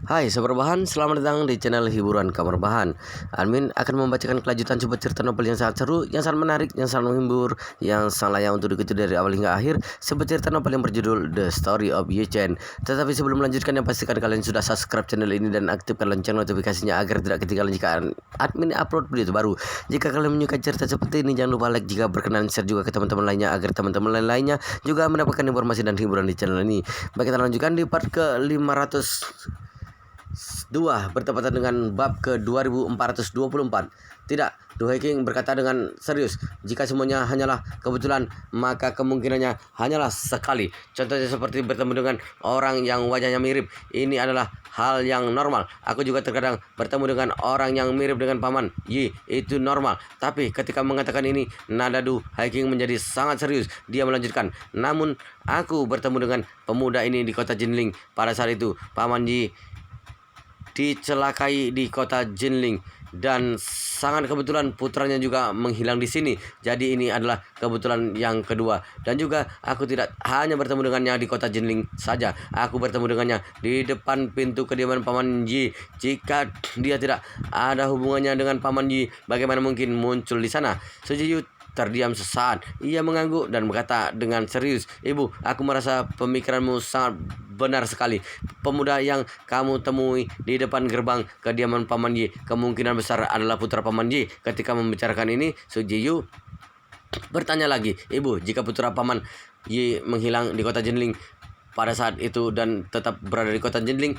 Hai Sobat Bahan, selamat datang di channel hiburan Kamar Bahan. Admin akan membacakan kelanjutan sebuah cerita novel yang sangat seru, yang sangat menarik, yang sangat menghibur, yang sangat layak untuk diikuti dari awal hingga akhir. Sebuah cerita novel yang berjudul The Story of Ye Chen. Tetapi sebelum melanjutkan, yang pastikan kalian sudah subscribe channel ini dan aktifkan lonceng notifikasinya agar tidak ketinggalan jika admin upload video terbaru. Jika kalian menyukai cerita seperti ini, jangan lupa like, jika berkenan share juga ke teman-teman lainnya agar teman-teman lainnya juga mendapatkan informasi dan hiburan di channel ini. Baik, kita lanjutkan di part ke 502 bertepatan dengan bab ke 2424. Tidak, Du Haking berkata dengan serius, jika semuanya hanyalah kebetulan, maka kemungkinannya hanyalah sekali. Contohnya seperti bertemu dengan orang yang wajahnya mirip. Ini adalah hal yang normal. Aku juga terkadang bertemu dengan orang yang mirip dengan Paman Yi. Itu normal. Tapi ketika mengatakan ini, nada Du Haking menjadi sangat serius. Dia melanjutkan, namun aku bertemu dengan pemuda ini di kota Jinling. Pada saat itu Paman Yi dicelakai di kota Jinling, dan sangat kebetulan putranya juga menghilang di sini. Jadi ini adalah kebetulan yang kedua. Dan juga aku tidak hanya bertemu dengannya di kota Jinling saja, aku bertemu dengannya di depan pintu kediaman Paman Yi. Jika dia tidak ada hubungannya dengan Paman Yi, bagaimana mungkin muncul di sana? Sujiyu terdiam sesaat. Ia mengangguk dan berkata dengan serius, "Ibu, aku merasa pemikiranmu sangat benar sekali. Pemuda yang kamu temui di depan gerbang kediaman Paman Yi kemungkinan besar adalah putra Paman Yi." Ketika membicarakan ini, Sujiyu bertanya lagi, "Ibu, jika putra Paman Yi menghilang di kota Jinling pada saat itu dan tetap berada di kota Jinling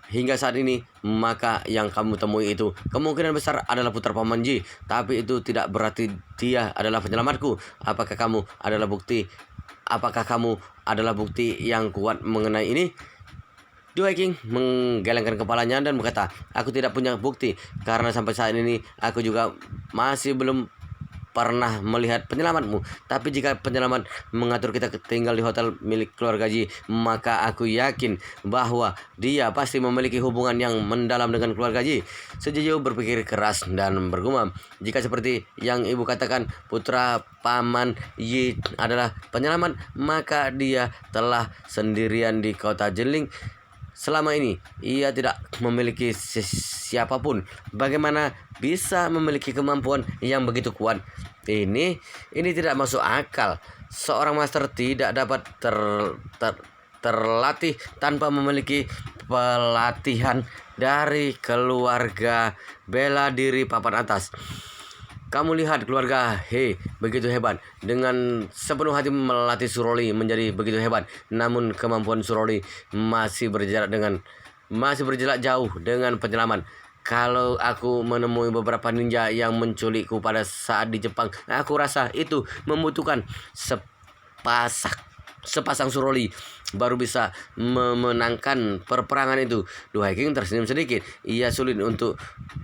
hingga saat ini, maka yang kamu temui itu kemungkinan besar adalah putra Paman Yi. Tapi itu tidak berarti dia adalah penyelamatku. Apakah kamu adalah bukti yang kuat mengenai ini?" Du Haking menggelengkan kepalanya dan berkata, "Aku tidak punya bukti, karena sampai saat ini aku juga masih belum pernah melihat penyelamatmu. Tapi jika penyelamat mengatur kita tinggal di hotel milik keluarga Ji, maka aku yakin bahwa dia pasti memiliki hubungan yang mendalam dengan keluarga Ji." Sujiyu berpikir keras dan bergumam, "Jika seperti yang ibu katakan, putra Paman Yi adalah penyelamat, maka dia telah sendirian di kota Jinling. Selama ini ia tidak memiliki siapapun. Bagaimana bisa memiliki kemampuan yang begitu kuat? Ini tidak masuk akal. Seorang master tidak dapat terlatih tanpa memiliki pelatihan dari keluarga bela diri papan atas. Kamu lihat keluarga He begitu hebat, dengan sepenuh hati melatih Suroli menjadi begitu hebat. Namun kemampuan Suroli masih berjarak jauh dengan penyelamat. Kalau aku menemui beberapa ninja yang menculikku pada saat di Jepang, aku rasa itu membutuhkan sepasang Suroli baru bisa memenangkan perperangan itu." Du Haking tersenyum sedikit. Ia sulit untuk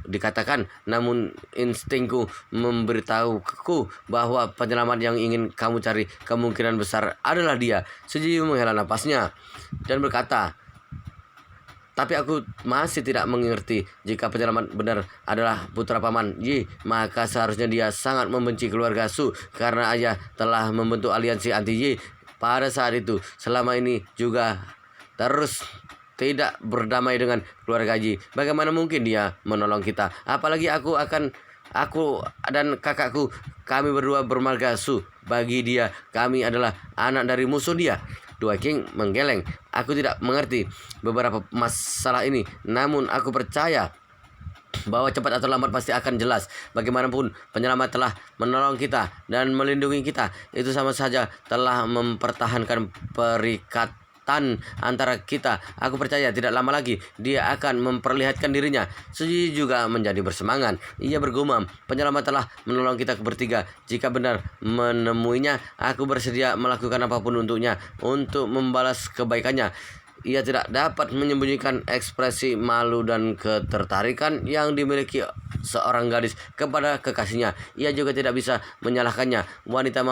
dikatakan, namun instingku memberitahuku bahwa penyelamat yang ingin kamu cari kemungkinan besar adalah dia. Sujiyu menghela napasnya dan berkata, "Tapi aku masih tidak mengerti. Jika penyelamat benar adalah putra Paman Yi, maka seharusnya dia sangat membenci keluarga Su karena ayah telah membentuk aliansi anti Yi pada saat itu. Selama ini juga terus tidak berdamai dengan keluarga Yi. Bagaimana mungkin dia menolong kita? Apalagi aku dan kakakku, kami berdua bermarga Su. Bagi dia, kami adalah anak dari musuh dia." Du Haking menggeleng. "Aku tidak mengerti beberapa masalah ini, namun aku percaya bahwa cepat atau lambat pasti akan jelas. Bagaimanapun penyelamat telah menolong kita dan melindungi kita. Itu sama saja telah mempertahankan perikatan antara kita. Aku percaya tidak lama lagi dia akan memperlihatkan dirinya." Suji juga menjadi bersemangat. Ia bergumam, "Penyelamat telah menolong kita bertiga. Jika benar menemuinya, aku bersedia melakukan apapun untuknya, untuk membalas kebaikannya." Ia tidak dapat menyembunyikan ekspresi malu dan ketertarikan yang dimiliki seorang gadis kepada kekasihnya. Ia juga tidak bisa menyalahkannya. Wanita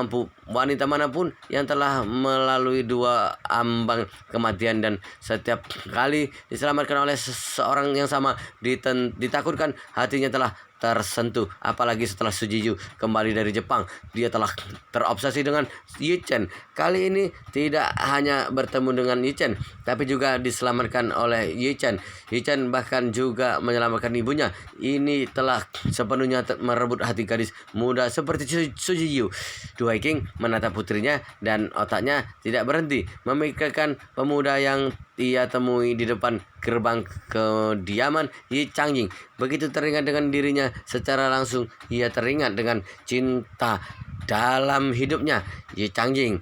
manapun yang telah melalui dua ambang kematian dan setiap kali diselamatkan oleh seseorang yang sama, ditakutkan hatinya telah tersentuh. Apalagi setelah Sujiyu kembali dari Jepang, dia telah terobsesi dengan Yi Chen. Kali ini tidak hanya bertemu dengan Yi Chen, tapi juga diselamatkan oleh Yi Chen. Yi Chen bahkan juga menyelamatkan ibunya. Ini telah sepenuhnya merebut hati gadis muda seperti Sujiyu. Du Haking menatap putrinya dan otaknya tidak berhenti memikirkan pemuda yang ia temui di depan gerbang kediaman Yi Changjing. Begitu teringat dengan dirinya secara langsung, ia teringat dengan cinta dalam hidupnya, Yi Changjing.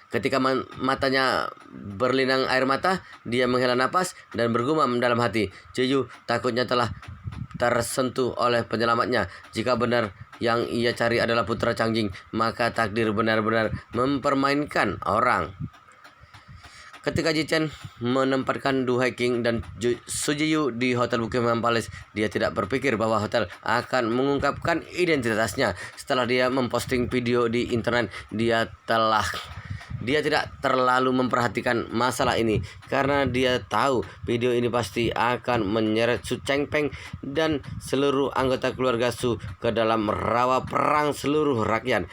Ketika matanya berlinang air mata, dia menghela napas dan bergumam dalam hati, Jiyu takutnya telah tersentuh oleh penyelamatnya. Jika benar yang ia cari adalah putra Changjing, maka takdir benar-benar mempermainkan orang. Ketika Yi Chen menempatkan Du Haking dan Sujiyu di Hotel Buckingham Palace, dia tidak berpikir bahwa hotel akan mengungkapkan identitasnya. Setelah dia memposting video di internet, dia tidak terlalu memperhatikan masalah ini karena dia tahu video ini pasti akan menyeret Su Chengpeng dan seluruh anggota keluarga Su ke dalam rawa perang seluruh rakyat.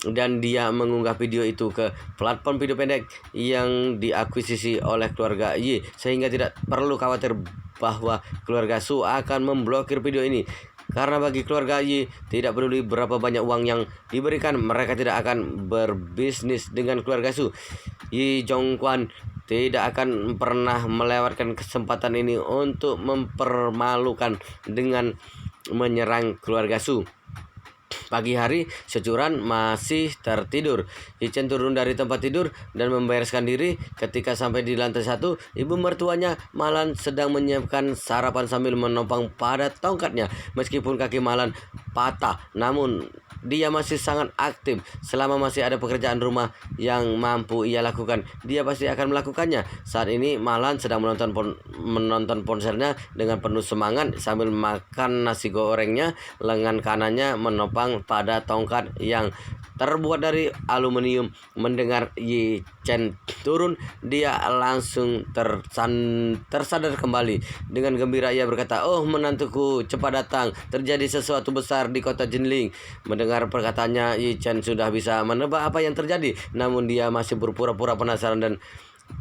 Dan dia mengunggah video itu ke platform video pendek yang diakuisisi oleh keluarga Yi, sehingga tidak perlu khawatir bahwa keluarga Su akan memblokir video ini. Karena bagi keluarga Yi tidak peduli berapa banyak uang yang diberikan, mereka tidak akan berbisnis dengan keluarga Su. Yi Zhongquan tidak akan pernah melewatkan kesempatan ini untuk mempermalukan dengan menyerang keluarga Su. Pagi hari, Securan masih tertidur. Yi Chen turun dari tempat tidur dan membereskan diri. Ketika sampai di lantai 1, ibu mertuanya Malan sedang menyiapkan sarapan sambil menopang pada tongkatnya. Meskipun kaki Malan patah, namun dia masih sangat aktif. Selama masih ada pekerjaan rumah yang mampu ia lakukan, dia pasti akan melakukannya. Saat ini Malan sedang menonton ponselnya dengan penuh semangat sambil makan nasi gorengnya. Lengan kanannya menopang pada tongkat yang terbuat dari aluminium. Mendengar Yi Chen turun, dia langsung tersadar kembali. Dengan gembira ia berkata, "Oh menantuku, cepat datang. Terjadi sesuatu besar di kota Jinling." Mendengar perkataannya, Yi Chen sudah bisa menebak apa yang terjadi. Namun dia masih berpura-pura penasaran dan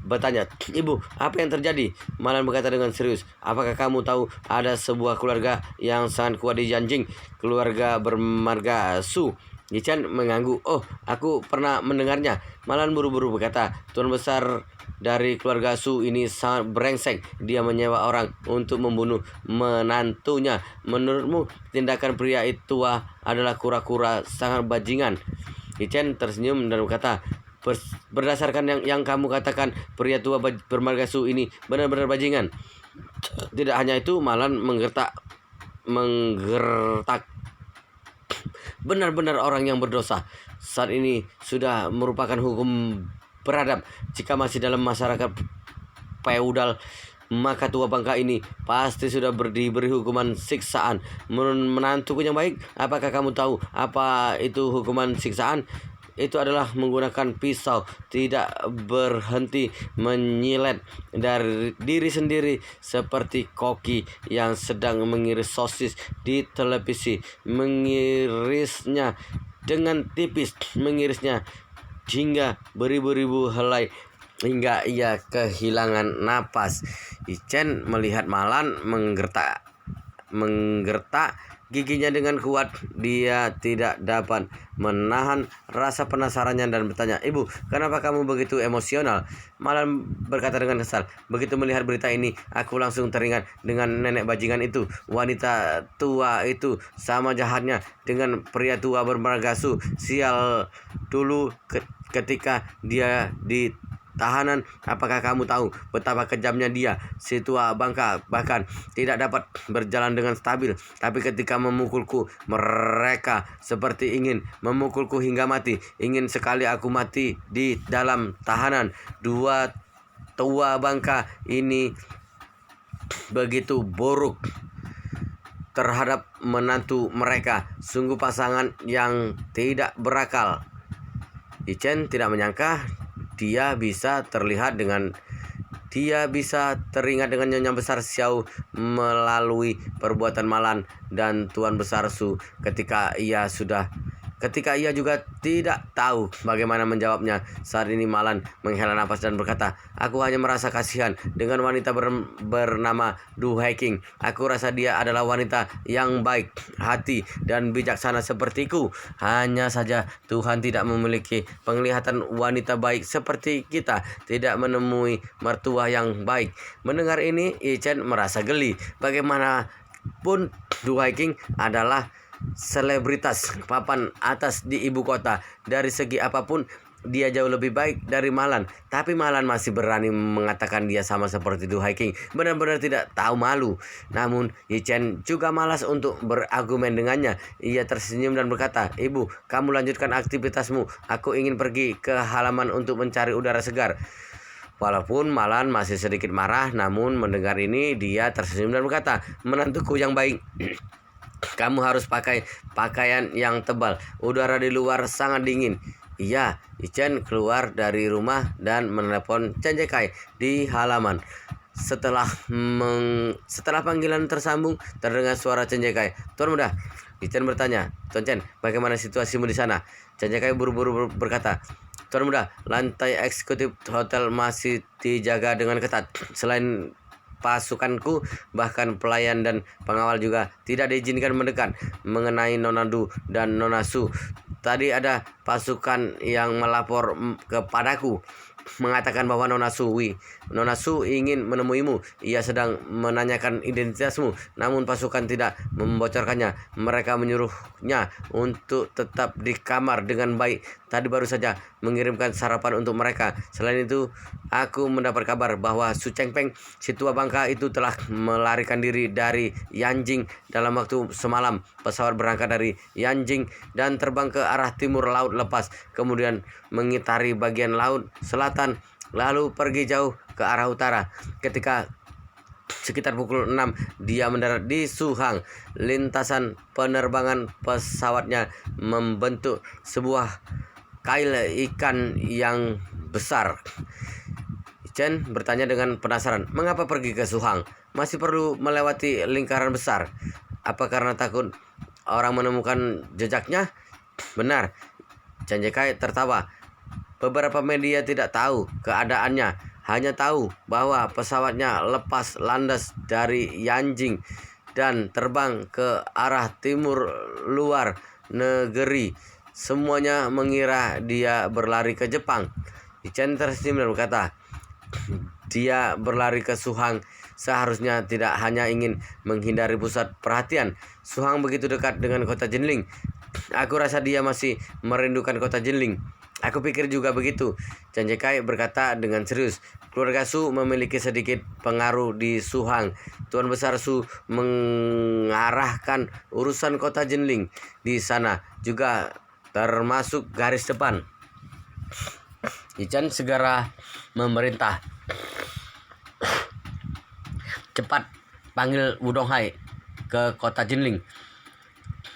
bertanya, "Ibu, apa yang terjadi?" Malan berkata dengan serius, "Apakah kamu tahu ada sebuah keluarga yang sangat kuat di Janjing? Keluarga bermarga Su." Yi Chen mengangguk. "Oh, aku pernah mendengarnya." Malan buru-buru berkata, "Tuan besar dari keluarga Su ini sangat brengsek. Dia menyewa orang untuk membunuh menantunya. Menurutmu tindakan pria itu tua adalah kura-kura sangat bajingan?" Yi Chen tersenyum dan berkata, "Berdasarkan yang kamu katakan, pria tua bermarga Su ini benar-benar bajingan." Tidak hanya itu, Malan menggertak. Benar-benar orang yang berdosa. Saat ini sudah merupakan hukum beradab. Jika masih dalam masyarakat feudal, maka tua bangka ini pasti sudah diberi hukuman siksaan. Menantuku yang baik, apakah kamu tahu apa itu hukuman siksaan? Itu adalah menggunakan pisau, tidak berhenti menyilet dari diri sendiri seperti koki yang sedang mengiris sosis di televisi. Mengirisnya dengan tipis, mengirisnya hingga beribu-ribu helai hingga ia kehilangan napas. Yi Chen melihat Malan menggertak giginya dengan kuat. Dia tidak dapat menahan rasa penasarannya dan bertanya, "Ibu, kenapa kamu begitu emosional?" Malan berkata dengan kesal, "Begitu melihat berita ini, aku langsung teringat dengan nenek bajingan itu. Wanita tua itu sama jahatnya dengan pria tua bermarga Su. Sial, dulu ketika dia di tahanan, apakah kamu tahu betapa kejamnya dia? Si tua bangka bahkan tidak dapat berjalan dengan stabil. Tapi ketika memukulku, mereka seperti ingin memukulku hingga mati. Ingin sekali aku mati di dalam tahanan." Dua tua bangka ini begitu buruk terhadap menantu mereka. Sungguh pasangan yang tidak berakal. Yi Chen tidak menyangka dia bisa terlihat dengan Dia bisa teringat dengan Nyonya Besar Xiao melalui perbuatan Malan dan Tuan Besar Su ketika ia juga tidak tahu bagaimana menjawabnya. Saat ini Malan menghela nafas dan berkata, "Aku hanya merasa kasihan dengan wanita bernama Du Haiking. Aku rasa dia adalah wanita yang baik hati dan bijaksana sepertiku. Hanya saja Tuhan tidak memiliki penglihatan wanita baik seperti kita tidak menemui mertua yang baik." Mendengar ini, Ichen merasa geli. Bagaimanapun Du Haiking adalah selebritas papan atas di ibu kota. Dari segi apapun dia jauh lebih baik dari Malan. Tapi Malan masih berani mengatakan dia sama seperti Du Haiking. Benar-benar tidak tahu malu. Namun Yichen juga malas untuk berargumen dengannya. Ia tersenyum dan berkata, "Ibu, kamu lanjutkan aktivitasmu. Aku ingin pergi ke halaman untuk mencari udara segar." Walaupun Malan masih sedikit marah, namun mendengar ini dia tersenyum dan berkata, "Menantuku yang baik, kamu harus pakai pakaian yang tebal. Udara di luar sangat dingin." Iya, Ichen keluar dari rumah dan menelepon Chen Jekai di halaman. Setelah panggilan tersambung, terdengar suara Chen Jekai. "Tuan muda," Ichen bertanya. "Tuan Chen, bagaimana situasimu di sana?" Chen Jekai buru-buru berkata, "Tuan muda, lantai eksekutif hotel masih dijaga dengan ketat. Selain pasukanku, bahkan pelayan dan pengawal juga tidak diizinkan mendekat." Mengenai Nona Du dan Nona Su, tadi ada pasukan yang melapor kepadaku mengatakan bahwa Nona Su ingin menemuimu. Ia sedang menanyakan identitasmu, namun pasukan tidak membocorkannya. Mereka menyuruhnya untuk tetap di kamar dengan baik. Tadi baru saja mengirimkan sarapan untuk mereka. Selain itu, aku mendapat kabar bahwa Su Chengpeng, si tua bangka itu, telah melarikan diri dari Yanjing dalam waktu semalam. Pesawat berangkat dari Yanjing dan terbang ke arah timur laut lepas, kemudian mengitari bagian laut selatan, lalu pergi jauh ke arah utara. Ketika sekitar pukul 6 dia mendarat di Suhang. Lintasan penerbangan pesawatnya membentuk sebuah kail ikan yang besar. Chen bertanya dengan penasaran, "Mengapa pergi ke Suhang? Masih perlu melewati lingkaran besar? Apa karena takut orang menemukan jejaknya?" "Benar." Chen Jekai tertawa. "Beberapa media tidak tahu keadaannya, hanya tahu bahwa pesawatnya lepas landas dari Yanjing dan terbang ke arah timur luar negeri. Semuanya mengira dia berlari ke Jepang." Chen tersenyum dan berkata, "Dia berlari ke Suhang seharusnya tidak hanya ingin menghindari pusat perhatian. Suhang begitu dekat dengan kota Jinling. Aku rasa dia masih merindukan kota Jinling." "Aku pikir juga begitu," Chen Jekai berkata dengan serius. "Keluarga Su memiliki sedikit pengaruh di Suhang. Tuan Besar Su mengarahkan urusan kota Jinling di sana juga, termasuk garis depan." Ichen segera memerintah, "Cepat panggil Wu Donghai ke kota Jinling.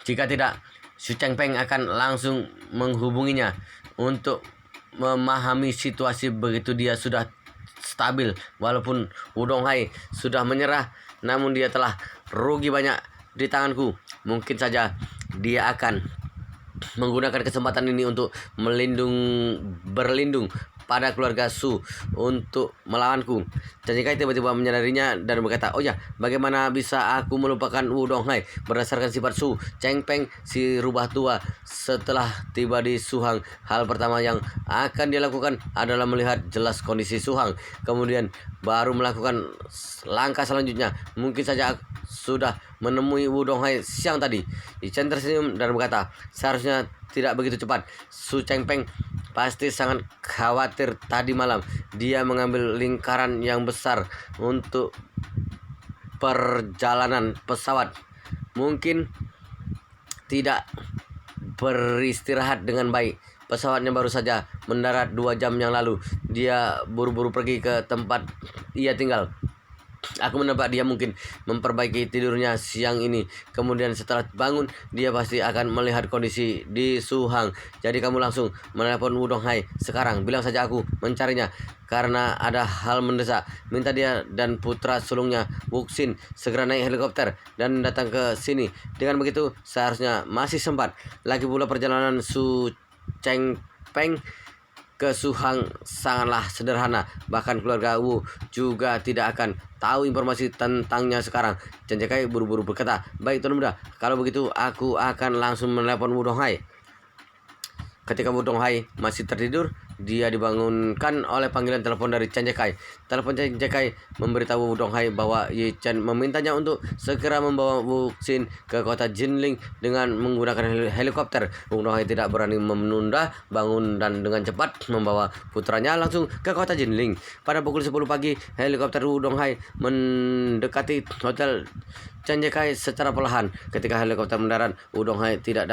Jika tidak, Su Chengpeng akan langsung menghubunginya untuk memahami situasi begitu dia sudah stabil. Walaupun Wu Donghai sudah menyerah, namun dia telah rugi banyak di tanganku. Mungkin saja dia akan menggunakan kesempatan ini untuk berlindung pada keluarga Su untuk melawanku." Chen Jekai tiba-tiba menyadarinya dan berkata, "Oh ya, bagaimana bisa aku melupakan Wu Donghai? Berdasarkan sifat Su Chengpeng, si rubah tua, setelah tiba di Suhang, hal pertama yang akan dia lakukan adalah melihat jelas kondisi Suhang, kemudian baru melakukan langkah selanjutnya. Mungkin saja sudah menemui Wu Donghai siang tadi." Chen tersenyum dan berkata, "Seharusnya tidak begitu cepat. Su Chengpeng pasti sangat khawatir tadi malam. Dia mengambil lingkaran yang besar untuk perjalanan pesawat. Mungkin tidak beristirahat dengan baik. Pesawatnya baru saja mendarat 2 jam yang lalu. Dia buru-buru pergi ke tempat ia tinggal. Aku menebak dia mungkin memperbaiki tidurnya siang ini. Kemudian setelah bangun, dia pasti akan melihat kondisi di Suhang. Jadi kamu langsung menelepon Wudong Hai sekarang. Bilang saja aku mencarinya karena ada hal mendesak. Minta dia dan putra sulungnya Wuxin segera naik helikopter dan datang ke sini. Dengan begitu seharusnya masih sempat. Lagi pula perjalanan Su Cheng Peng ke Suhang sangatlah sederhana. Bahkan keluarga Wu juga tidak akan tahu informasi tentangnya sekarang. Chen Jekai buru-buru berkata, baik tuan muda, kalau begitu aku akan langsung menelepon Wudong Hai. Ketika Wudong Hai masih tertidur, dia dibangunkan oleh panggilan telepon dari Chen Jekai. Telepon Chen Jekai memberitahu Wudong Hai bahwa Yi Chen memintanya untuk segera membawa Wuxin ke kota Jinling dengan menggunakan helikopter. Wudong Hai tidak berani menunda, bangun dan dengan cepat membawa putranya langsung ke kota Jinling. Pada pukul 10 pagi, helikopter Wudong Hai mendekati hotel Chen Jekai secara perlahan. Ketika helikopter mendarat, Wudong Hai tidak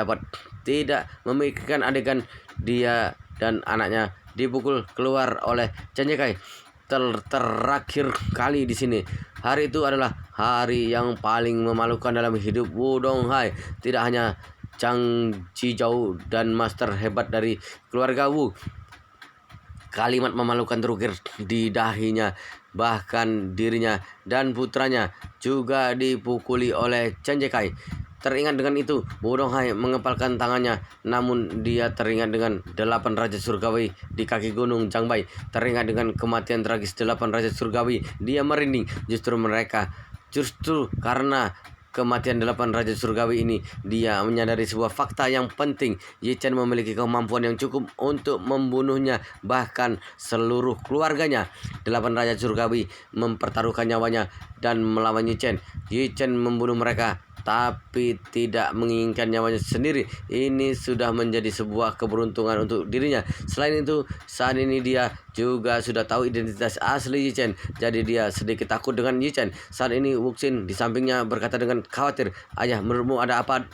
memikirkan adegan dia dan anaknya dipukul keluar oleh Chen Jekai terakhir kali di sini. Hari itu adalah hari yang paling memalukan dalam hidup Wudong Hai. Tidak hanya Zhang Jizhou dan master hebat dari keluarga Wu, kalimat memalukan terukir di dahinya. Bahkan dirinya dan putranya juga dipukuli oleh Chen Jekai. Teringat dengan itu, Wudong Hai mengepalkan tangannya. Namun dia teringat dengan 8 Raja Surgawi di kaki gunung Zhangbai. Teringat dengan kematian tragis 8 Raja Surgawi. Dia merinding. Justru karena kematian 8 Raja Surgawi ini, dia menyadari sebuah fakta yang penting. Yi Chen memiliki kemampuan yang cukup untuk membunuhnya, bahkan seluruh keluarganya. 8 Raja Surgawi mempertaruhkan nyawanya dan melawan Yi Chen. Yi Chen membunuh mereka, tapi tidak menginginkan nyawanya sendiri. Ini sudah menjadi sebuah keberuntungan untuk dirinya. Selain itu, saat ini dia juga sudah tahu identitas asli Yi Chen. Jadi dia sedikit takut dengan Yi Chen. Saat ini Wuxin di sampingnya berkata dengan khawatir, ayah, menurutmu ada apa?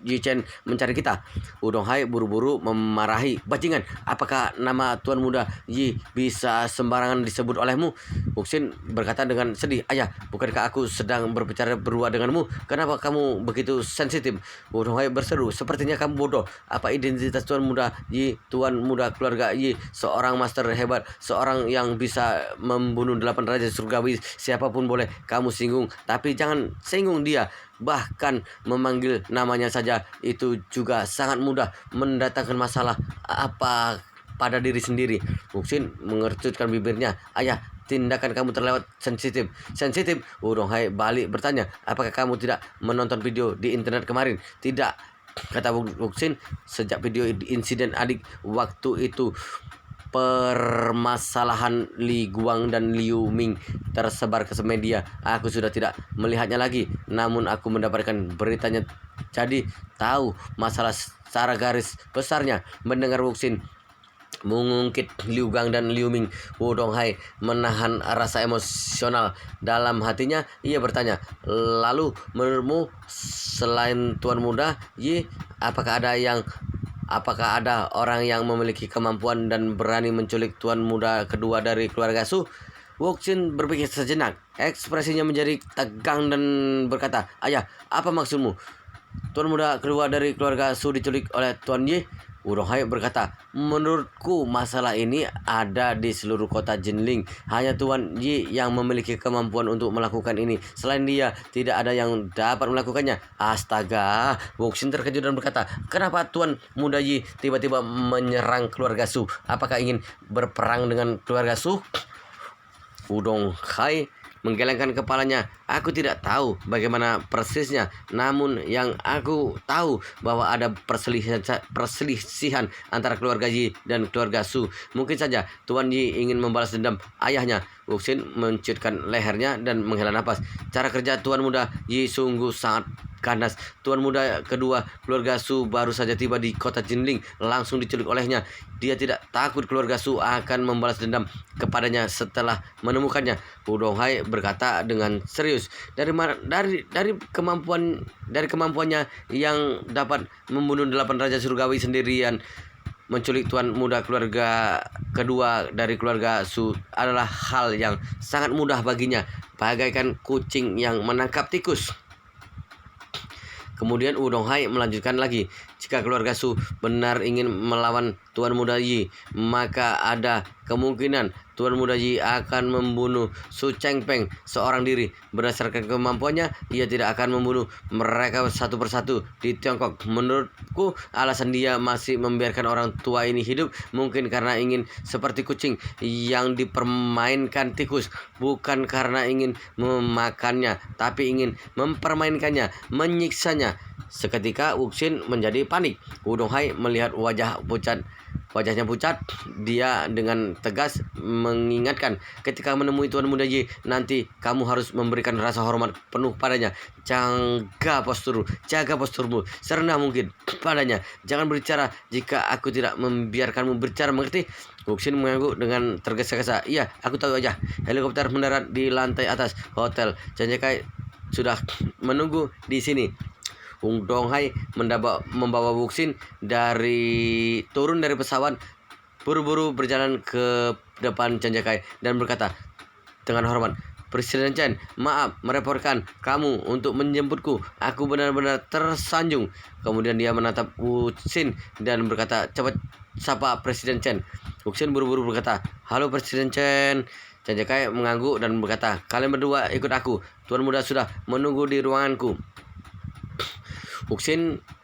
Yi Chen mencari kita. Wudong Hai buru-buru memarahi, bajingan, apakah nama tuan muda Yi bisa sembarangan disebut olehmu? Wuxin berkata dengan sedih, ayah, bukankah aku sedang berbicara berdua denganmu? Kenapa kamu begitu sensitif? Wudong Hai berseru, sepertinya kamu bodoh. Apa identitas tuan muda Yi? Tuan muda keluarga Yi, seorang master hebat, seorang yang bisa membunuh 8 Raja Surgawi. Siapapun boleh kamu singgung, tapi jangan singgung dia. Bahkan memanggil namanya saja itu juga sangat mudah mendatangkan masalah apa pada diri sendiri. Wuxin mengerutkan bibirnya. Ayah, tindakan kamu terlewat sensitif. Sensitif? Wudong Hai balik bertanya, apakah kamu tidak menonton video di internet kemarin? Tidak, kata Wuxin. Sejak video insiden adik waktu itu, permasalahan Li Guang dan Liu Ming tersebar ke media, aku sudah tidak melihatnya lagi. Namun aku mendapatkan beritanya, jadi tahu masalah secara garis besarnya. Mendengar Wuxin mengungkit Liu Gang dan Liu Ming, Wudong Hai menahan rasa emosional dalam hatinya. Ia bertanya, lalu menurutmu selain tuan muda Yi, apakah ada orang yang memiliki kemampuan dan berani menculik tuan muda kedua dari keluarga Su? Wuxin berpikir sejenak. Ekspresinya menjadi tegang dan berkata, ayah, apa maksudmu? Tuan muda kedua dari keluarga Su diculik oleh Tuan Yi? Wudong Hai berkata, menurutku masalah ini ada di seluruh kota Jinling. Hanya Tuan Yi yang memiliki kemampuan untuk melakukan ini. Selain dia, tidak ada yang dapat melakukannya. Astaga, Wuxin terkejut dan berkata, kenapa Tuan muda Yi tiba-tiba menyerang keluarga Su? Apakah ingin berperang dengan keluarga Su? Wudong Hai menggelengkan kepalanya. Aku tidak tahu bagaimana persisnya, namun yang aku tahu bahwa ada perselisihan antara keluarga Yi dan keluarga Su. Mungkin saja Tuan Yi ingin membalas dendam ayahnya. Wuxin menciutkan lehernya dan menghela nafas. Cara kerja Tuan muda Yi sungguh sangat ganas. Tuan muda kedua keluarga Su baru saja tiba di kota Jinling, langsung diculik olehnya. Dia tidak takut keluarga Su akan membalas dendam kepadanya setelah menemukannya. Wudong Hai berkata dengan serius, dari kemampuannya yang dapat membunuh 8 Raja Surgawi sendirian, menculik tuan muda keluarga kedua dari keluarga Su adalah hal yang sangat mudah baginya, bagaikan kucing yang menangkap tikus. Kemudian Wudong Hai melanjutkan lagi, jika keluarga Su benar ingin melawan Tuan Muda Yi, maka ada kemungkinan Tuan Muda Yi akan membunuh Su Chengpeng seorang diri. Berdasarkan kemampuannya, ia tidak akan membunuh mereka satu persatu di Tiongkok. Menurutku, alasan dia masih membiarkan orang tua ini hidup mungkin karena ingin seperti kucing yang dipermainkan tikus, bukan karena ingin memakannya, tapi ingin mempermainkannya, menyiksanya. Seketika Wuxin menjadi panik. Wudong Hai melihat wajahnya pucat. Dia dengan tegas mengingatkan, ketika menemui Tuan Muda Yi, nanti kamu harus memberikan rasa hormat penuh padanya. Jaga posturmu serendah mungkin padanya. Jangan berbicara jika aku tidak membiarkanmu berbicara, mengerti? Wuxin mengangguk dengan tergesa-gesa. Iya, aku tahu aja. Helikopter mendarat di lantai atas hotel. Janjikai sudah menunggu di sini. Wudong Hai membawa Wuxin turun dari pesawat, buru-buru berjalan ke depan Janjikai dan berkata dengan hormat, Presiden Chen, maaf merepotkan kamu untuk menjemputku. Aku benar-benar tersanjung. Kemudian dia menatap Wuxin dan berkata, cepat sapa Presiden Chen. Wuxin buru-buru berkata, halo Presiden Chen. Janjikai mengangguk dan berkata, kalian berdua ikut aku. Tuan muda sudah menunggu di ruanganku.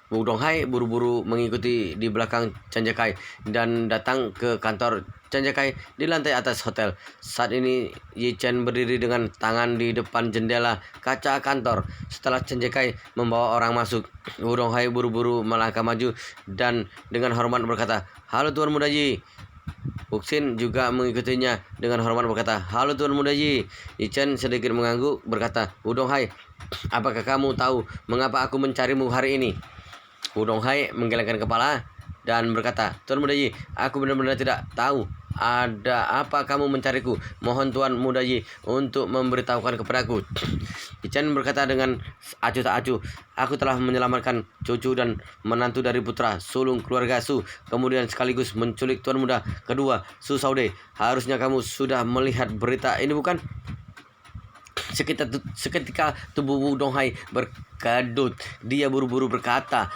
Wudong Hai buru-buru mengikuti di belakang Janjikai dan datang ke kantor Janjikai di lantai atas hotel. Saat ini Yi Chen berdiri dengan tangan di depan jendela kaca kantor. Setelah Janjikai membawa orang masuk, Wudong Hai buru-buru melangkah maju dan dengan hormat berkata, halo Tuan Muda Yi. Wuxin juga mengikutinya dengan hormat berkata, halo Tuan Muda Yi. Yi Chen sedikit mengangguk berkata, Wudong Hai, apakah kamu tahu mengapa aku mencarimu hari ini? Wudong Hai menggelengkan kepala dan berkata, Tuan Muda Yi, aku benar-benar tidak tahu. Ada apa kamu mencariku? Mohon Tuan Muda Yi untuk memberitahukan kepadaku. Yi Chen berkata dengan acuh tak acuh, aku telah menyelamatkan cucu dan menantu dari putra sulung keluarga Su, kemudian sekaligus menculik Tuan Muda kedua, Su Saude. Harusnya kamu sudah melihat berita ini, bukan? Seketika tubuh Wudong Hai berkedut. Dia buru-buru berkata,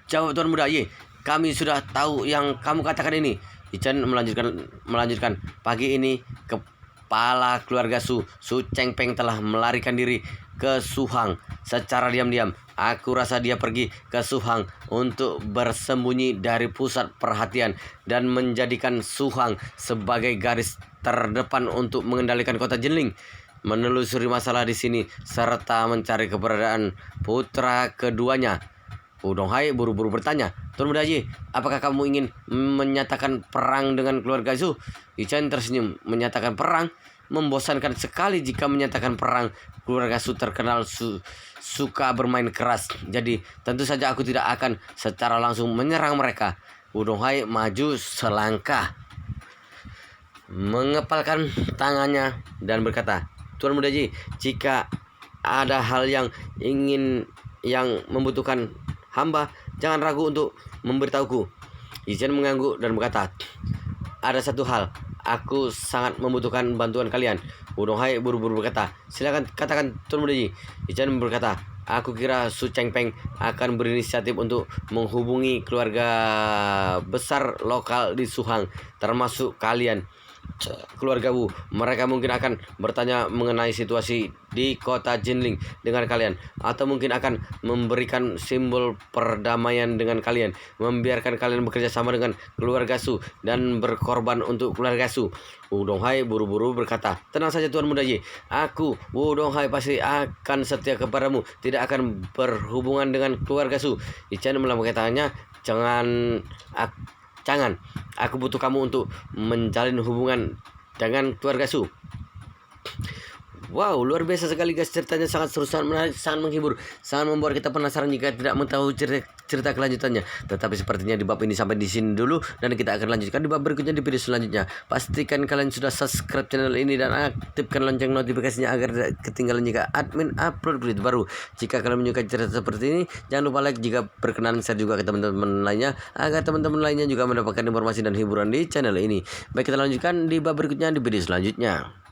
jawab Tuan Muda Yi, kami sudah tahu yang kamu katakan ini. Yi Chen melanjutkan, pagi ini kepala keluarga Su Chengpeng telah melarikan diri ke Suhang secara diam-diam. Aku rasa dia pergi ke Suhang untuk bersembunyi dari pusat perhatian dan menjadikan Suhang sebagai garis terdepan untuk mengendalikan kota Jinling, menelusuri masalah di sini serta mencari keberadaan putra keduanya. Wudong Hai buru-buru bertanya, Tuan Muda Yi, apakah kamu ingin menyatakan perang dengan keluarga Su? Yi Chen tersenyum, menyatakan perang? Membosankan sekali jika menyatakan perang. Keluarga Su terkenal suka bermain keras, jadi tentu saja aku tidak akan secara langsung menyerang mereka. Wudong Hai maju selangkah, mengepalkan tangannya dan berkata, Tuan Muda Yi, jika ada hal yang membutuhkan hamba, jangan ragu untuk memberitahuku. Yi Chen mengangguk dan berkata, ada satu hal, aku sangat membutuhkan bantuan kalian. Wudong Hai buru-buru berkata, silakan katakan Tuan Muda Yi. Yi Chen berkata, aku kira Su Chengpeng akan berinisiatif untuk menghubungi keluarga besar lokal di Suhang, termasuk kalian, keluarga Wu. Mereka mungkin akan bertanya mengenai situasi di kota Jinling dengan kalian, atau mungkin akan memberikan simbol perdamaian dengan kalian, membiarkan kalian bekerja sama dengan keluarga Su dan berkorban untuk keluarga Su. Wudong Hai buru-buru berkata, tenang saja Tuan Muda Yi, aku Wudong Hai pasti akan setia kepadamu, tidak akan berhubungan dengan keluarga Su. Yi Chen melambaikan tangannya, jangan, aku butuh kamu untuk menjalin hubungan dengan keluarga Su. Wow, luar biasa sekali guys, ceritanya sangat seru, sangat menarik, sangat menghibur, sangat membuat kita penasaran jika tidak mengetahui cerita kelanjutannya. Tetapi sepertinya di bab ini sampai di sini dulu, dan kita akan lanjutkan di bab berikutnya di video selanjutnya. Pastikan kalian sudah subscribe channel ini dan aktifkan lonceng notifikasinya agar tidak ketinggalan jika admin upload video baru. Jika kalian menyukai cerita seperti ini, jangan lupa like, jika berkenan share juga ke teman-teman lainnya agar teman-teman lainnya juga mendapatkan informasi dan hiburan di channel ini. Baik, kita lanjutkan di bab berikutnya di video selanjutnya.